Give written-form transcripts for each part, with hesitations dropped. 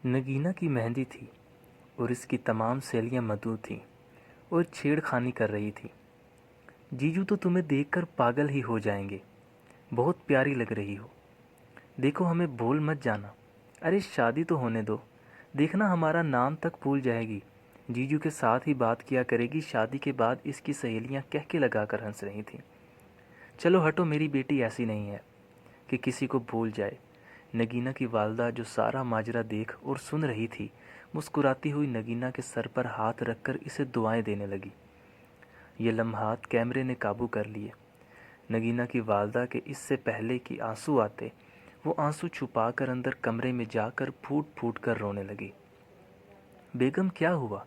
نگینہ کی مہندی تھی اور اس کی تمام سہیلیاں مدعو تھیں اور چھیڑ خانی کر رہی تھی۔ جیجو تو تمہیں دیکھ کر پاگل ہی ہو جائیں گے، بہت پیاری لگ رہی ہو، دیکھو ہمیں بھول مت جانا، ارے شادی تو ہونے دو، دیکھنا ہمارا نام تک بھول جائے گی، جیجو کے ساتھ ہی بات کیا کرے گی۔ شادی کے بعد اس کی سہیلیاں کہکے لگا کر ہنس رہی تھیں۔ چلو ہٹو، میری بیٹی ایسی نہیں ہے کہ کسی کو بھول جائے۔ نگینہ کی والدہ جو سارا ماجرا دیکھ اور سن رہی تھی، مسکراتی ہوئی نگینہ کے سر پر ہاتھ رکھ کر اسے دعائیں دینے لگی۔ یہ لمحات کیمرے نے قابو کر لیے۔ نگینہ کی والدہ کے اس سے پہلے کہ آنسو آتے، وہ آنسو چھپا کر اندر کمرے میں جا کر پھوٹ پھوٹ کر رونے لگی۔ بیگم کیا ہوا؟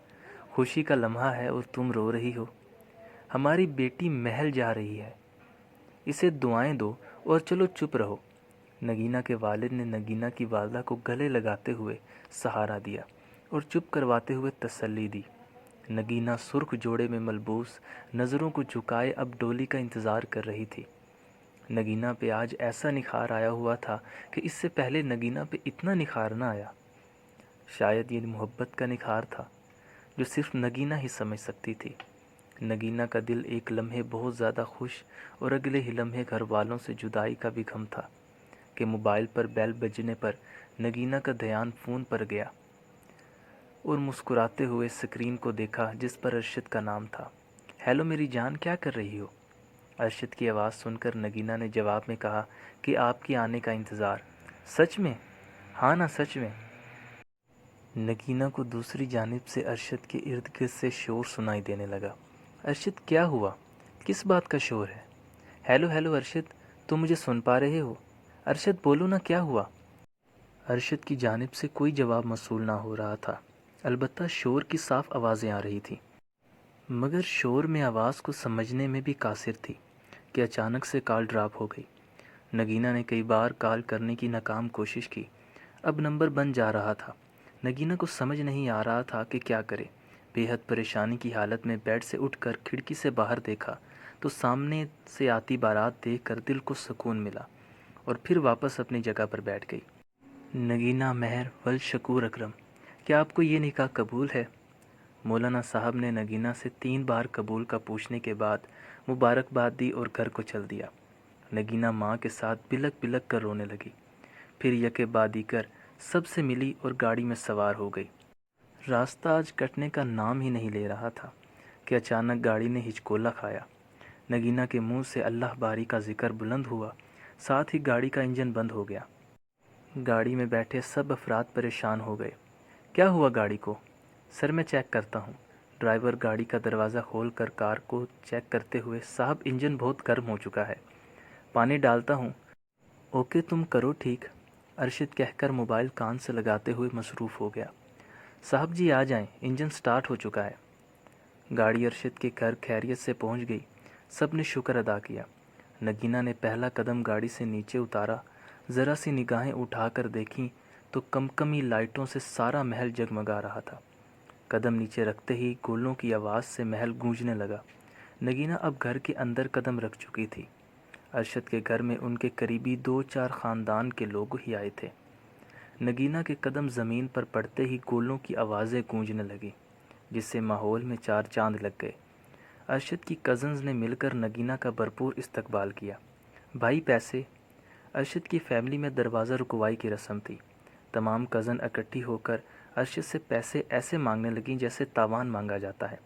خوشی کا لمحہ ہے اور تم رو رہی ہو؟ ہماری بیٹی محل جا رہی ہے، اسے دعائیں دو اور چلو چپ رہو۔ نگینہ کے والد نے نگینہ کی والدہ کو گلے لگاتے ہوئے سہارا دیا اور چپ کرواتے ہوئے تسلی دی۔ نگینہ سرخ جوڑے میں ملبوس نظروں کو جھکائے اب ڈولی کا انتظار کر رہی تھی۔ نگینہ پہ آج ایسا نکھار آیا ہوا تھا کہ اس سے پہلے نگینہ پہ اتنا نکھار نہ آیا۔ شاید یہ محبت کا نکھار تھا جو صرف نگینہ ہی سمجھ سکتی تھی۔ نگینہ کا دل ایک لمحے بہت زیادہ خوش اور اگلے ہی لمحے گھر والوں سے جدائی کا بھی غم تھا کہ موبائل پر بیل بجنے پر نگینہ کا دھیان فون پر گیا اور مسکراتے ہوئے اسکرین کو دیکھا جس پر ارشد کا نام تھا۔ ہیلو میری جان، کیا کر رہی ہو؟ ارشد کی آواز سن کر نگینہ نے جواب میں کہا کہ آپ کے آنے کا انتظار۔ سچ میں؟ ہاں نا سچ میں۔ نگینہ کو دوسری جانب سے ارشد کے ارد گرد سے شور سنائی دینے لگا۔ ارشد کیا ہوا؟ کس بات کا شور ہے؟ ہیلو ہیلو ارشد، تم مجھے سن پا رہے ہو؟ ارشد بولو نا، کیا ہوا؟ ارشد کی جانب سے کوئی جواب موصول نہ ہو رہا تھا، البتہ شور کی صاف آوازیں آ رہی تھیں، مگر شور میں آواز کو سمجھنے میں بھی قاصر تھی کہ اچانک سے کال ڈراپ ہو گئی۔ نگینہ نے کئی بار کال کرنے کی ناکام کوشش کی، اب نمبر بند جا رہا تھا۔ نگینہ کو سمجھ نہیں آ رہا تھا کہ کیا کرے۔ بے حد پریشانی کی حالت میں بیڈ سے اٹھ کر کھڑکی سے باہر دیکھا تو سامنے سے آتی بارات دیکھ کر دل کو سکون ملا اور پھر واپس اپنی جگہ پر بیٹھ گئی۔ نگینہ مہر والشکور اکرم، کیا آپ کو یہ نکاح قبول ہے؟ مولانا صاحب نے نگینہ سے 3 بار قبول کا پوچھنے کے بعد مبارکباد دی اور گھر کو چل دیا۔ نگینہ ماں کے ساتھ بلک بلک کر رونے لگی، پھر یکے بعد دیگر سب سے ملی اور گاڑی میں سوار ہو گئی۔ راستہ آج کٹنے کا نام ہی نہیں لے رہا تھا کہ اچانک گاڑی نے ہچکولا کھایا۔ نگینہ کے منہ سے اللہ باری کا ذکر بلند ہوا، ساتھ ہی گاڑی کا انجن بند ہو گیا۔ گاڑی میں بیٹھے سب افراد پریشان ہو گئے۔ کیا ہوا گاڑی کو؟ سر میں چیک کرتا ہوں۔ ڈرائیور گاڑی کا دروازہ کھول کر کار کو چیک کرتے ہوئے، صاحب انجن بہت گرم ہو چکا ہے، پانی ڈالتا ہوں۔ اوکے تم کرو ٹھیک، ارشد کہہ کر موبائل کان سے لگاتے ہوئے مصروف ہو گیا۔ صاحب جی آ جائیں، انجن سٹارٹ ہو چکا ہے۔ گاڑی ارشد کے گھر خیریت سے پہنچ گئی، سب نے شکر ادا کیا۔ نگینہ نے پہلا قدم گاڑی سے نیچے اتارا، ذرا سی نگاہیں اٹھا کر دیکھیں تو کمکمی لائٹوں سے سارا محل جگمگا رہا تھا۔ قدم نیچے رکھتے ہی گولوں کی آواز سے محل گونجنے لگا۔ نگینہ اب گھر کے اندر قدم رکھ چکی تھی۔ ارشد کے گھر میں ان کے قریبی 2-4 خاندان کے لوگ ہی آئے تھے۔ نگینہ کے قدم زمین پر پڑتے ہی گولوں کی آوازیں گونجنے لگیں، جس سے ماحول میں 4 چاند لگ گئے۔ ارشد کی کزنز نے مل کر نگینہ کا بھرپور استقبال کیا۔ بھائی پیسے؟ ارشد کی فیملی میں دروازہ رکوائی کی رسم تھی۔ تمام کزن اکٹھی ہو کر ارشد سے پیسے ایسے مانگنے لگیں جیسے تاوان مانگا جاتا ہے۔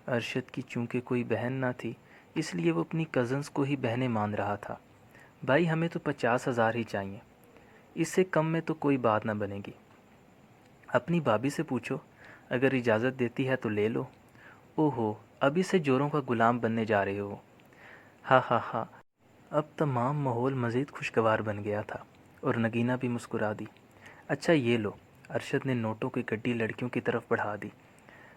ارشد کی چونکہ کوئی بہن نہ تھی، اس لیے وہ اپنی کزنز کو ہی بہنیں مان رہا تھا۔ بھائی ہمیں تو 50,000 ہی چاہیے، اس سے کم میں تو کوئی بات نہ بنے گی۔ اپنی بھابھی سے پوچھو، اگر اجازت دیتی ہے تو لے لو۔ اوہو، ابھی سے جوروں کا غلام بننے جا رہے ہو؟ ہاں ہاں ہاں۔ اب تمام ماحول مزید خوشگوار بن گیا تھا اور نگینہ بھی مسکرا دی۔ اچھا یہ لو، ارشد نے نوٹوں کی گڈی لڑکیوں کی طرف بڑھا دی۔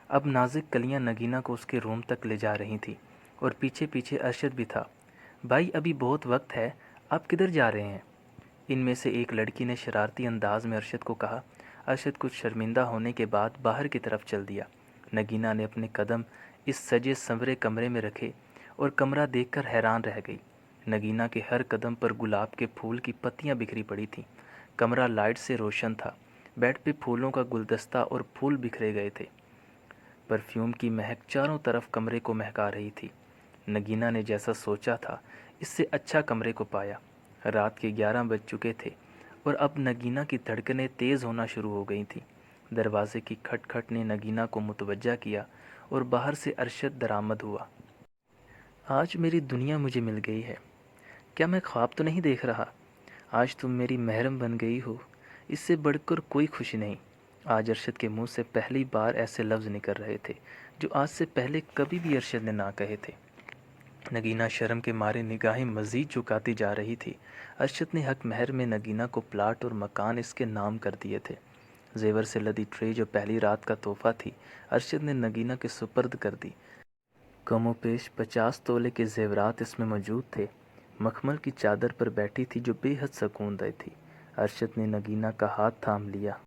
اب نازک کلیاں نگینہ کو اس کے روم تک لے جا رہی تھیں اور پیچھے پیچھے ارشد بھی تھا۔ بھائی ابھی بہت وقت ہے، آپ کدھر جا رہے ہیں؟ ان میں سے ایک لڑکی نے شرارتی انداز میں ارشد کو کہا۔ ارشد کچھ شرمندہ ہونے کے بعد باہر کی طرف چل دیا۔ نگینہ نے اپنے قدم اس سجے سنورے کمرے میں رکھے اور کمرہ دیکھ کر حیران رہ گئی۔ نگینہ کے ہر قدم پر گلاب کے پھول کی پتیاں بکھری پڑی تھیں۔ کمرہ لائٹ سے روشن تھا، بیڈ پہ پھولوں کا گلدستہ اور پھول بکھرے گئے تھے۔ پرفیوم کی مہک چاروں طرف کمرے کو مہکا رہی تھی۔ نگینہ نے جیسا سوچا تھا اس سے اچھا کمرے کو پایا۔ رات کے 11 بج چکے تھے اور اب نگینہ کی دھڑکنیں تیز ہونا شروع ہو گئی تھیں۔ دروازے کی کھٹ کھٹ نے نگینہ کو متوجہ کیا اور باہر سے ارشد درآمد ہوا۔ آج میری دنیا مجھے مل گئی ہے۔ کیا میں خواب تو نہیں دیکھ رہا؟ آج تم میری محرم بن گئی ہو، اس سے بڑھ کر کوئی خوشی نہیں۔ آج ارشد کے منہ سے پہلی بار ایسے لفظ نکل رہے تھے جو آج سے پہلے کبھی بھی ارشد نے نہ کہے تھے۔ نگینہ شرم کے مارے نگاہیں مزید جھکاتی جا رہی تھی۔ ارشد نے حق مہر میں نگینہ کو پلاٹ اور مکان اس کے نام کر دیے تھے۔ زیور سے لدی ٹرے جو پہلی رات کا تحفہ تھی ارشد نے نگینہ کے سپرد کر دی۔ کم و بیش 50 تولے کے زیورات اس میں موجود تھے۔ مخمل کی چادر پر بیٹھی تھی جو بے حد سکون دہ تھی۔ ارشد نے نگینہ کا ہاتھ تھام لیا